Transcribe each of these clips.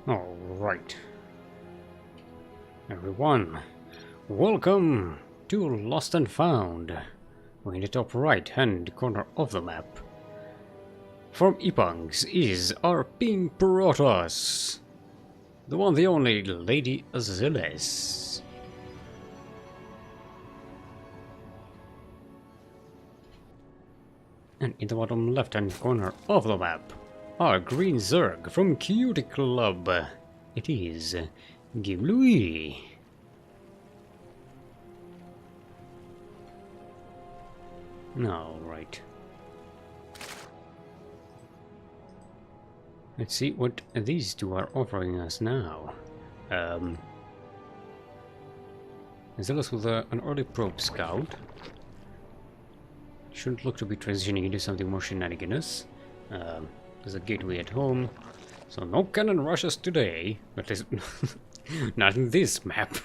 Alright, everyone, welcome to Lost and Found. We're in the top right hand corner of the map. From Ipangs is our pink Protoss, the one, the only LadyAzylis. And in the bottom left hand corner of the map, our green Zerg from Cutie Club. It is Gimlouis. Alright. Let's see what these two are offering us now. Zealous with an early probe scout. Shouldn't look to be transitioning into something more shenaniganous. There's a gateway at home, so no cannon rushes today. But not in this map.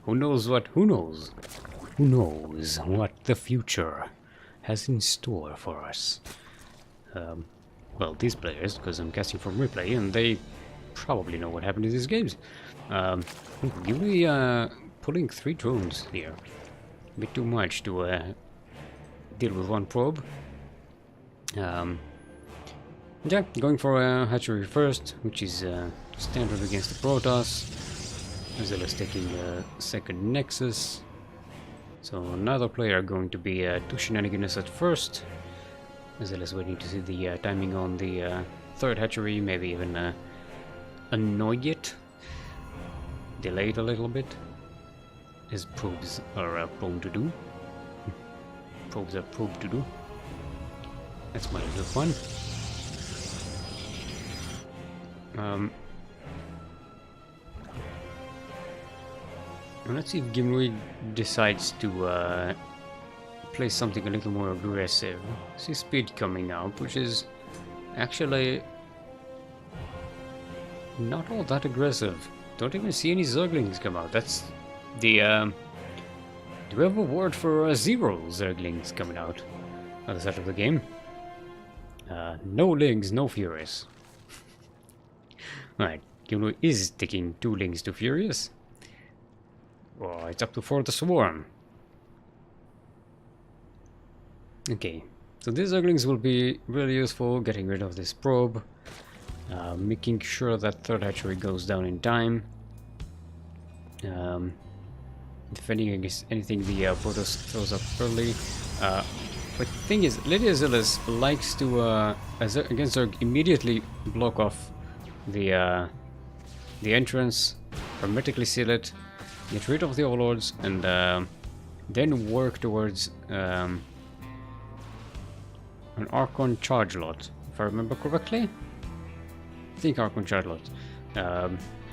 Who knows what? Who knows? Who knows what the future has in store for us? Well, these players, because I'm casting from replay, and they probably know what happened in these games. Really, pulling 3 drones here. A bit too much to deal with one probe. Yeah, going for a hatchery first, which is standard against the Protoss. Zealous taking the second Nexus. So another player going to be too shenaniganous at first. Zealous waiting to see the timing on the third hatchery, maybe even annoy it. Delay it a little bit, as probes are prone to do. Probes are probed to do. That's my little fun. Let's see if Gimlouis decides to play something a little more aggressive. See speed coming up, which is actually not all that aggressive. Don't even see any Zerglings come out. That's the do we have a word for 0 Zerglings coming out at the start of the game? No Lings, no Furious. Alright, Gimlouis is taking 2 Lings to Furious. Oh, it's up to 4 to Swarm. Okay, so these Zerglings will be really useful, getting rid of this probe. Making sure that third hatchery goes down in time. Defending against anything the Protoss throws up early. But the thing is, LadyAzylis likes to, against Zerg, immediately block off the entrance, hermetically seal it, get rid of the overlords, and then work towards an Archon charge lot, if I remember correctly. I think Archon charge lot.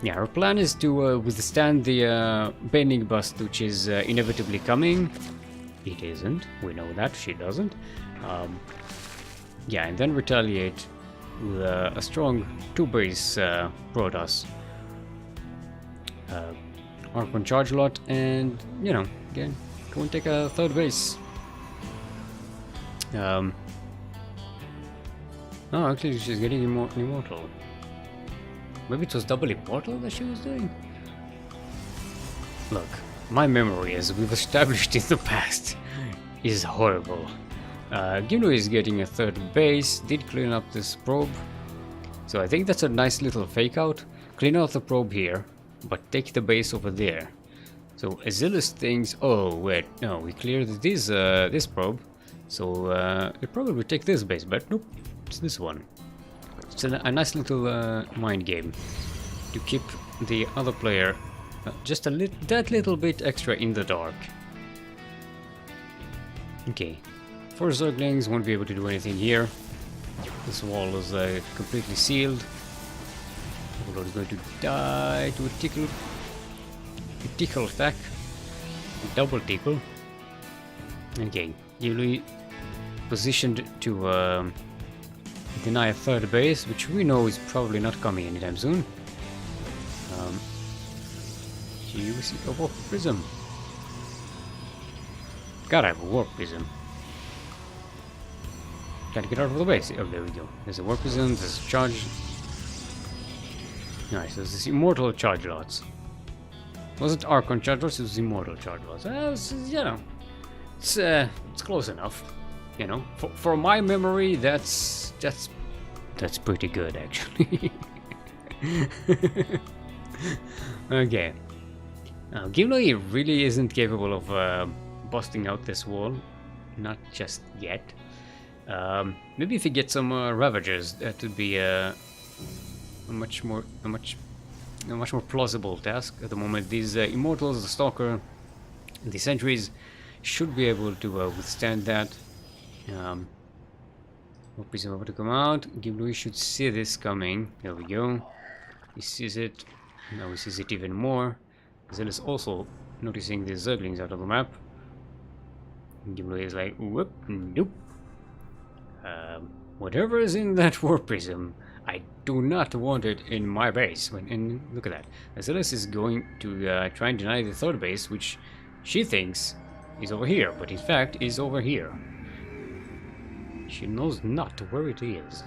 Yeah, her plan is to withstand the bending bust, which is inevitably coming. It isn't. We know that. She doesn't. Yeah, and then retaliate with a strong 2-base Protoss. Archon charge lot, and, you know, again, go and take a 3rd base. Oh, actually, she's getting immortal. Maybe it was double immortal that she was doing? Look, my memory, as we've established in the past, is horrible. Gimlouis is getting a 3rd base, did clean up this probe. So I think that's a nice little fake out. Clean out the probe here, but take the base over there. So Azylis thinks, oh wait, no, we cleared this probe, so it probably take this base, but nope, it's this one. It's a nice little mind game to keep the other player just that little bit extra in the dark. Okay, 4 Zerglings won't be able to do anything here. This wall is completely sealed. Overlord is going to die to a tickle attack. Double tickle. Okay, Gimlouis positioned to deny a 3rd base, which we know is probably not coming anytime soon. Here we see a warp prism. Gotta have a warp prism. Gotta get out of the base. Oh, there we go. There's a warp prism, there's a charge. Nice, so this is immortal charge lots. Wasn't Archon charge lots, it was immortal charge lots. You know, it's close enough. You know, for my memory, that's pretty good actually. Okay. Now, Gimlouis really isn't capable of busting out this wall, not just yet. Maybe if we get some Ravagers, that would be a much more plausible task. At the moment, these Immortals, the Stalker, the Sentries should be able to withstand that. Hope he's about to come out. Gimlouis should see this coming. There we go. He sees it. Now he sees it even more. Zylis also noticing the Zerglings out of the map. Gimlouis is like, whoop, nope. Whatever is in that warp prism, I do not want it in my base. And look at that. Zylis is going to try and deny the third base, which she thinks is over here, but in fact is over here. She knows not where it is.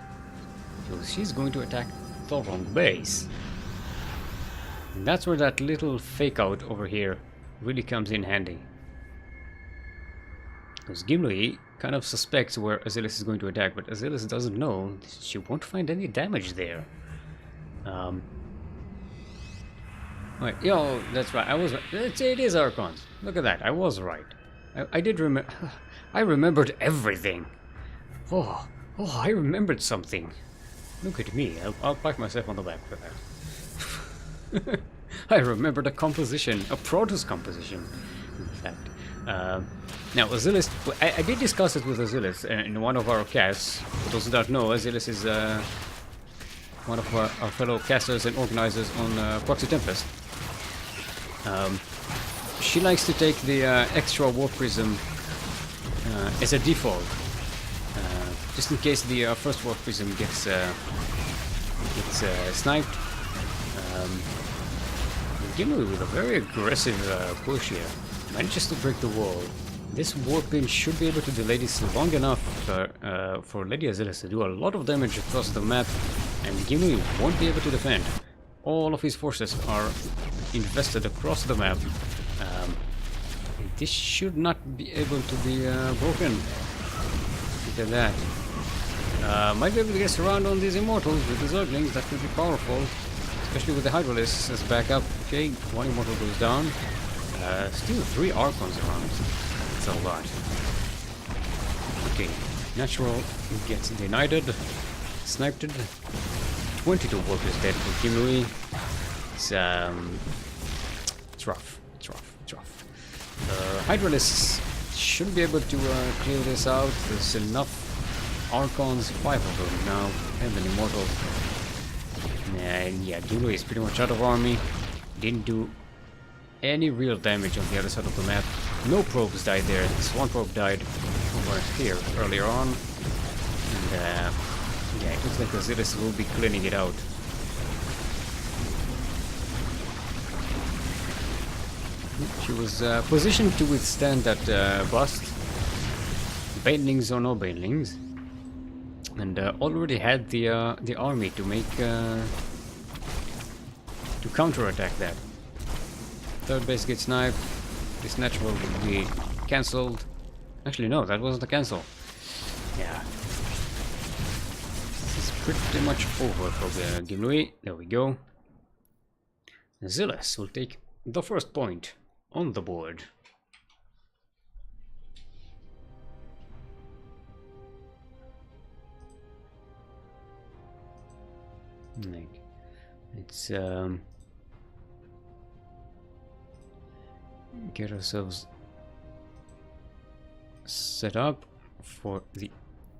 So she's going to attack the wrong base. And that's where that little fake out over here really comes in handy. Because Gimlouis kind of suspects where Azylis is going to attack, but Azylis doesn't know. She won't find any damage there. Wait, yo, that's right. I was right. It is Archons. Look at that. I was right. I did remember. I remembered everything. Oh, I remembered something. Look at me. I'll pat myself on the back for that. I remembered a composition, a Protoss composition, in fact. Now, Azylis, I did discuss it with Azylis in one of our casts. For those who don't know, Azylis is one of our fellow casters and organizers on Proxy Tempest. She likes to take the extra Warp Prism as a default, just in case the first Warp Prism gets sniped. Gimlouis with a very aggressive push here manages to break the wall. This warp pin should be able to delay this long enough for LadyAzylis to do a lot of damage across the map, and Gimlouis won't be able to defend. All of his forces are invested across the map. This should not be able to be broken. Look at that. Might be able to get around on these Immortals with the Zerglings. That could be powerful, especially with the Hydralisk as backup. Okay, one Immortal goes down. Still 3 Archons around. That's a lot. Okay, Natural gets denied. Sniped. 22 workers dead for Gimlouis. It's rough. Hydralisk should be able to clear this out. There's enough Archons, 5 of them now, and an Immortal. And yeah, Gimlouis is pretty much out of army. Didn't do any real damage on the other side of the map. No probes died there. This one probe died over here earlier on. And yeah, it looks like Azylis will be cleaning it out. She was positioned to withstand that bust. Banelings or no banelings. And already had the army to make to counterattack that. Third base gets sniped. This natural will be cancelled. Actually, no, that wasn't a cancel. Yeah. This is pretty much over for the Gimlouis. There we go. Azylis will take the first point on the board. Let's get ourselves set up for the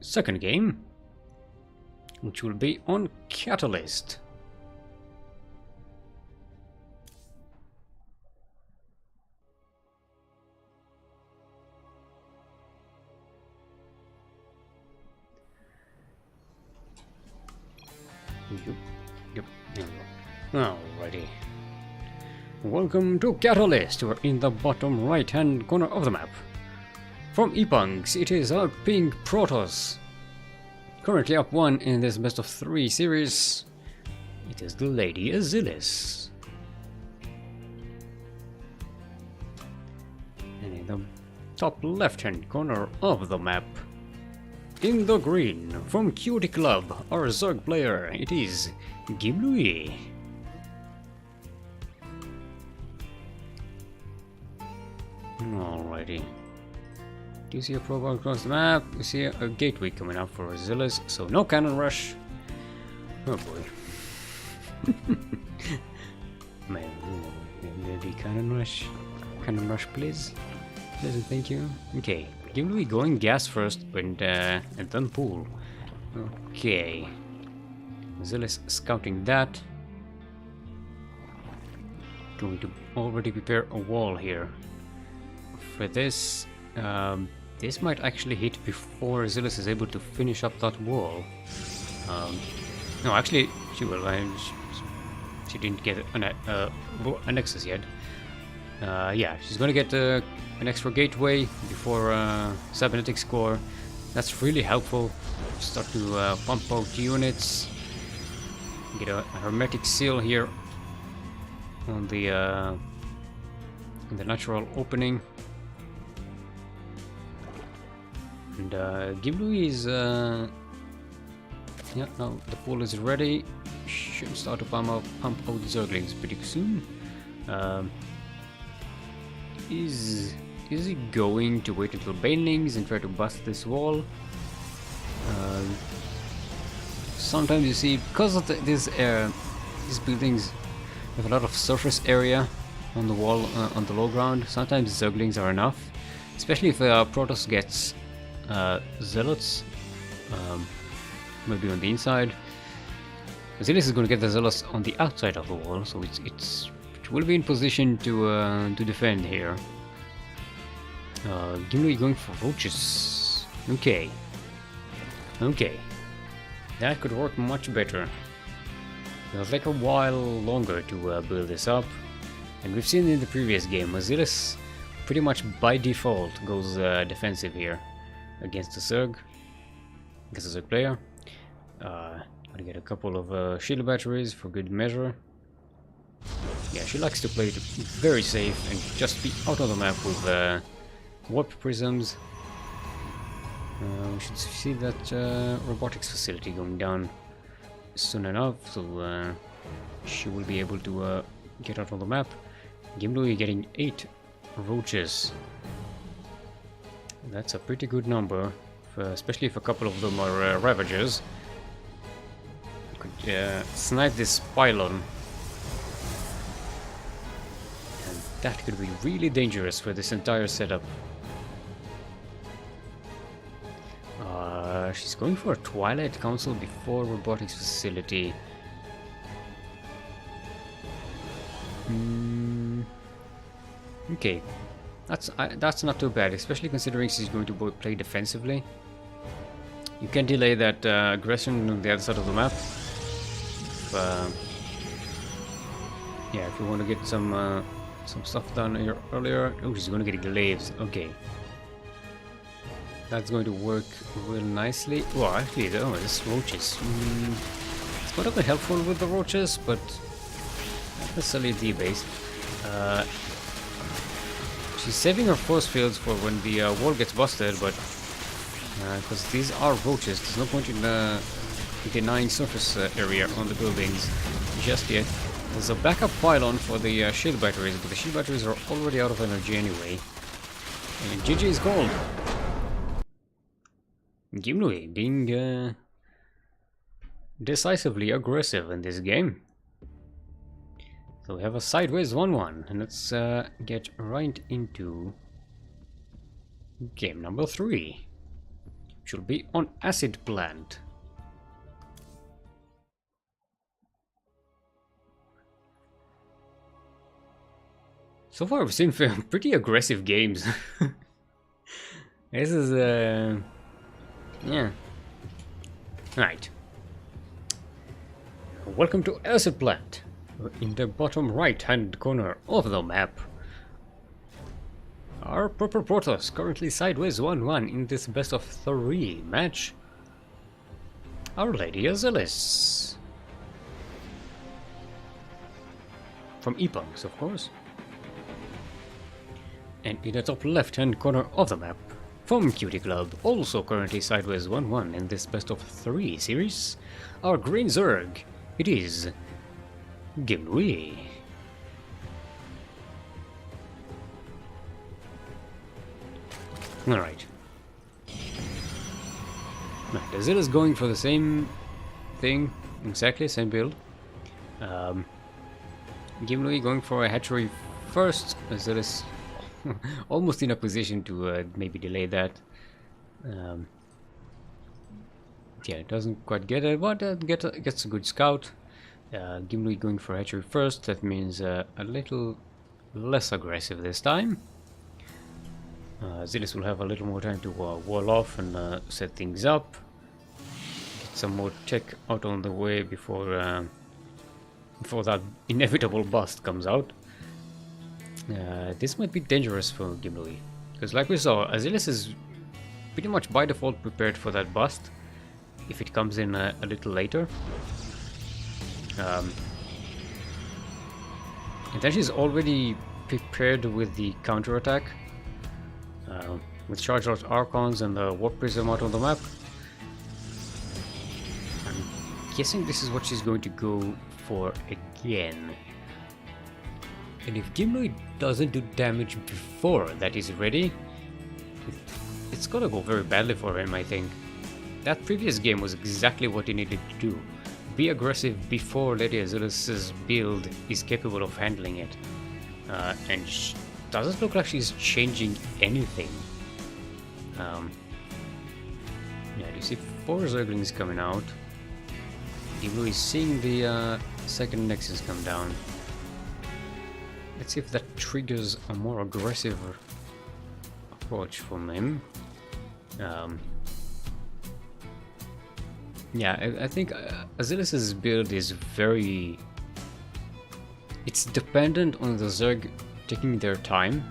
second game, which will be on Catalyst. Yep. Alrighty. Welcome to Catalyst. We're in the bottom right hand corner of the map. From Epunks, it is our pink Protoss. Currently up 1 in this best of 3 series. It is the LadyAzylis. And in the top left-hand corner of the map, in the green, from Cutie Club, our Zerg player, it is Gimlouis. Alrighty. Do you see a probe across the map? You see a gateway coming up for Azylis, so no cannon rush. Oh boy. Maybe cannon rush. Cannon rush, please. Please and thank you. Okay. Gimlouis going gas first and then pool. Okay. Azylis scouting that. Going to already prepare a wall here. For this, this might actually hit before Azylis is able to finish up that wall. No, actually, she will. She didn't get an nexus yet. Yeah, she's gonna get an extra gateway before cybernetics core. That's really helpful. Start to pump out units. Get a hermetic seal here on the natural opening. And Gimlouis is yeah, now the pool is ready. Should start to pump out Zerglings pretty soon. Is he going to wait until banelings and try to bust this wall? Sometimes you see, because of these buildings have a lot of surface area on the wall, on the low ground, sometimes Zerglings are enough, especially if Protoss gets Zealots, maybe on the inside. Azylis is going to get the Zealots on the outside of the wall, so it will be in position to defend here. Gimlouis going for roaches. Okay. Okay. That could work much better. It'll take a while longer to build this up. And we've seen in the previous game, Azylis pretty much by default goes defensive here against the Zerg. Against the Zerg player. Gonna get a couple of shield batteries for good measure. Yeah, she likes to play it very safe and just be out of the map with warp prisms. We should see that robotics facility going down soon enough, so she will be able to get out of the map. Gimlouis getting 8 roaches. That's a pretty good number, especially if a couple of them are Ravagers. Could snipe this pylon. And that could be really dangerous for this entire setup. She's going for a Twilight Council before robotics facility. Okay, that's not too bad, especially considering she's going to play defensively. You can delay that aggression on the other side of the map. Yeah, if you want to get some stuff done here earlier. Oh, she's going to get glaives. Okay. That's going to work real nicely. Well, actually, oh, this roaches. It's going to be helpful with the roaches, but not necessarily D-based. She's saving her force fields for when the wall gets busted, but because these are roaches, there's no point in denying surface area on the buildings just yet. There's a backup pylon for the shield batteries, but the shield batteries are already out of energy anyway. And GG is gold. Gimlouis being decisively aggressive in this game. So we have a sideways 1-1, and let's get right into game number 3. Should be on Acid Plant. So far we've seen pretty aggressive games. This is yeah. Right. Welcome to Acid Plant. In the bottom right hand corner of the map. Our Purple Protoss currently sideways 1-1 in this best of 3 match. Our LadyAzylis. from E-Punks, of course. And in the top left-hand corner of the map, from Cutie Club, also currently sideways 1-1 in this best of 3 series, our green Zerg, it is Gimlouis. Alright. LadyAzylis going for the same thing, exactly, same build. Gimlouis going for a hatchery first, LadyAzylis almost in a position to maybe delay that. Yeah, it doesn't quite get it, but gets a good scout. Gimlouis going for hatchery first, that means a little less aggressive this time. Zylis will have a little more time to wall off and set things up. Get some more tech out on the way before that inevitable bust comes out. This might be dangerous for Gimlouis, because like we saw, Azylis is pretty much by default prepared for that bust if it comes in a little later. And then she's already prepared with the counterattack. With Charged Out Archons and the Warp Prism out on the map. I'm guessing this is what she's going to go for again. And if Gimlouis doesn't do damage before that is ready, it's gonna go very badly for him, I think. That previous game was exactly what he needed to do. Be aggressive before LadyAzylis' build is capable of handling it. And doesn't look like she's changing anything. Yeah, you see 4 Zerglings coming out. Gimlouis is seeing the second Nexus come down. Let's see if that triggers a more aggressive approach from him. Yeah, I think Azylis' build is very... It's dependent on the Zerg taking their time.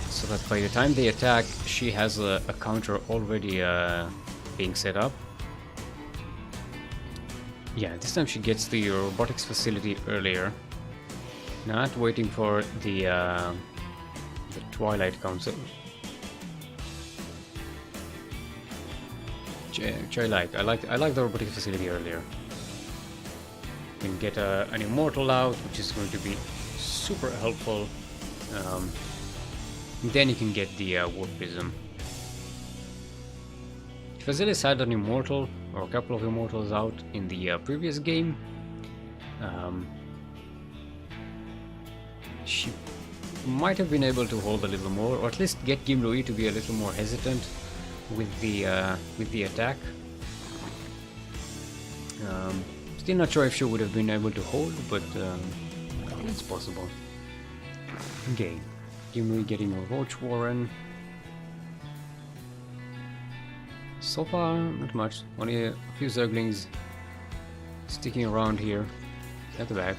So that by the time they attack, she has a counter already being set up. Yeah, this time she gets the robotics facility earlier. Not waiting for the Twilight Council. Which I like the robotics facility earlier. You can get an Immortal out, which is going to be super helpful. Then you can get the Warp Prism. If Azylis had an Immortal, or a couple of Immortals out in the previous game, she might have been able to hold a little more, or at least get Gimlouis to be a little more hesitant with the attack. Still not sure if she would have been able to hold, but it's possible. Okay, Gimlouis getting a Roach Warren. So far, not much. Only a few Zerglings sticking around here at the back.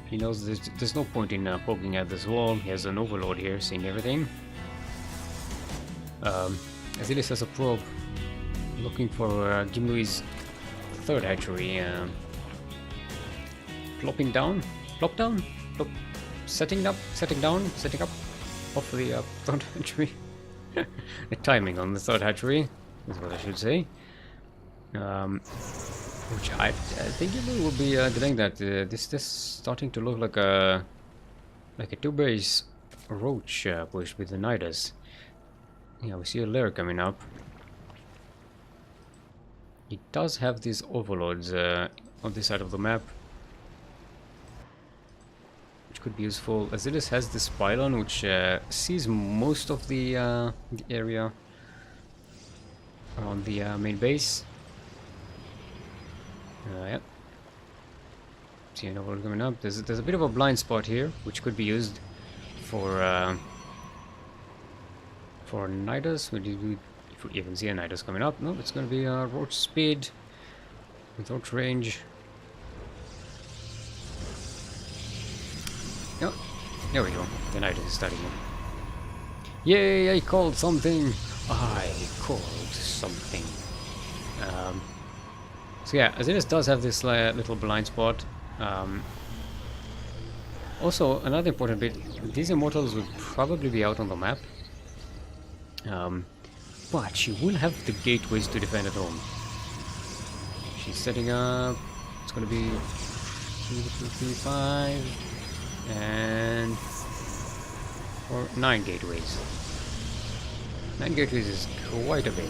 He knows there's no point in poking at this wall. He has an Overlord here, seeing everything. Azylis has a probe looking for Gimlouis' third hatchery. Plopping down? Plop down? Plop. Setting up off the third hatchery. The timing on the third hatchery is what I should say. Which I think Gimlouis will be delaying that. This starting to look like a 2-base Roach push with the Nidus. Yeah, we see a lair coming up. It does have these overlords on this side of the map, which could be useful. Azylis has this pylon which sees most of the area around the main base. Yep. See an overlord coming up. There's a bit of a blind spot here, which could be used for Nidus. If we even see a Nidus coming up. No, it's going to be Roach speed with Roach range. Oh, there we go. The Nidus is starting. Yay! I called something. I called something. So yeah, Azylis does have this little blind spot. Also, another important bit, these immortals would probably be out on the map. But she will have the gateways to defend at home. She's setting up, it's gonna be 2, 2, 3, 5, and 9 gateways. 9 gateways is quite a bit.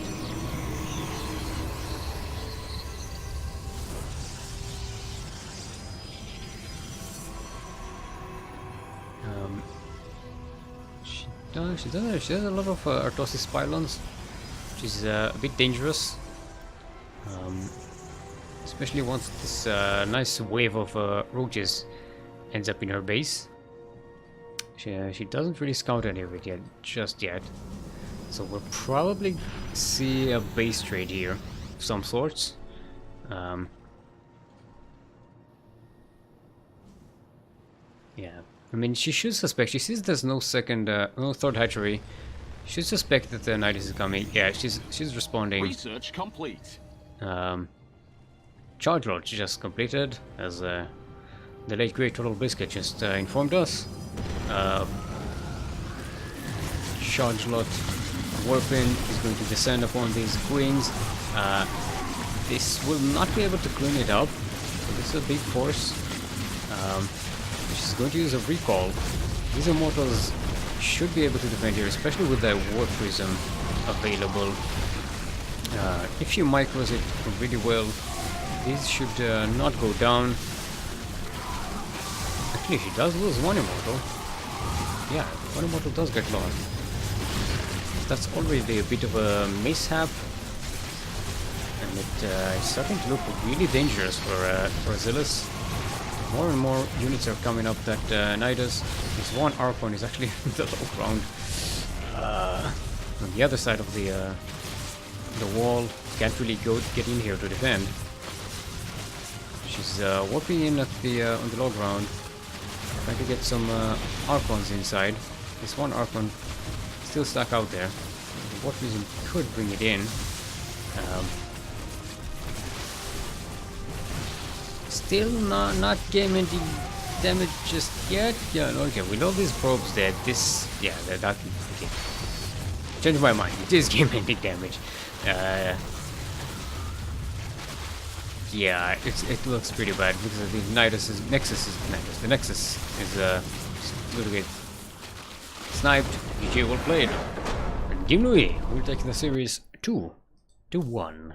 She does a lot of Artosis pylons, which is a bit dangerous. Especially once this nice wave of roaches ends up in her base. She doesn't really scout any of it yet, just yet. So we'll probably see a base trade here of some sorts. Yeah, I mean, she should suspect. She sees there's no third hatchery. She should suspect that the Nidus is coming. Yeah, she's responding. Research complete. Charge launch just completed, as the late great Total Biscuit just informed us. Charge lot warping is going to descend upon these queens. This will not be able to clean it up. So this is a big force. She's going to use a recall. These immortals should be able to defend here, especially with the warp prism available. If she micros it really well, these should not go down. Actually, she does lose one immortal. Yeah, one immortal does get lost. That's already a bit of a mishap. And it is starting to look really dangerous for Azylis. More and more units are coming up that Nidus. This one Archon is actually in the low ground. On the other side of the wall. Can't really get in here to defend. She's warping in at the on the low ground, trying to get some Archons inside. This one Archon still stuck out there. The warp prism could bring it in. Still not getting any damage just yet. Yeah, okay, with all these probes dead, this, yeah, that okay. Changed my mind. It is game-ending damage. Yeah, it looks pretty bad because of the the Nexus is a little bit sniped. GG well played. And Gimlouis will take the series 2-1.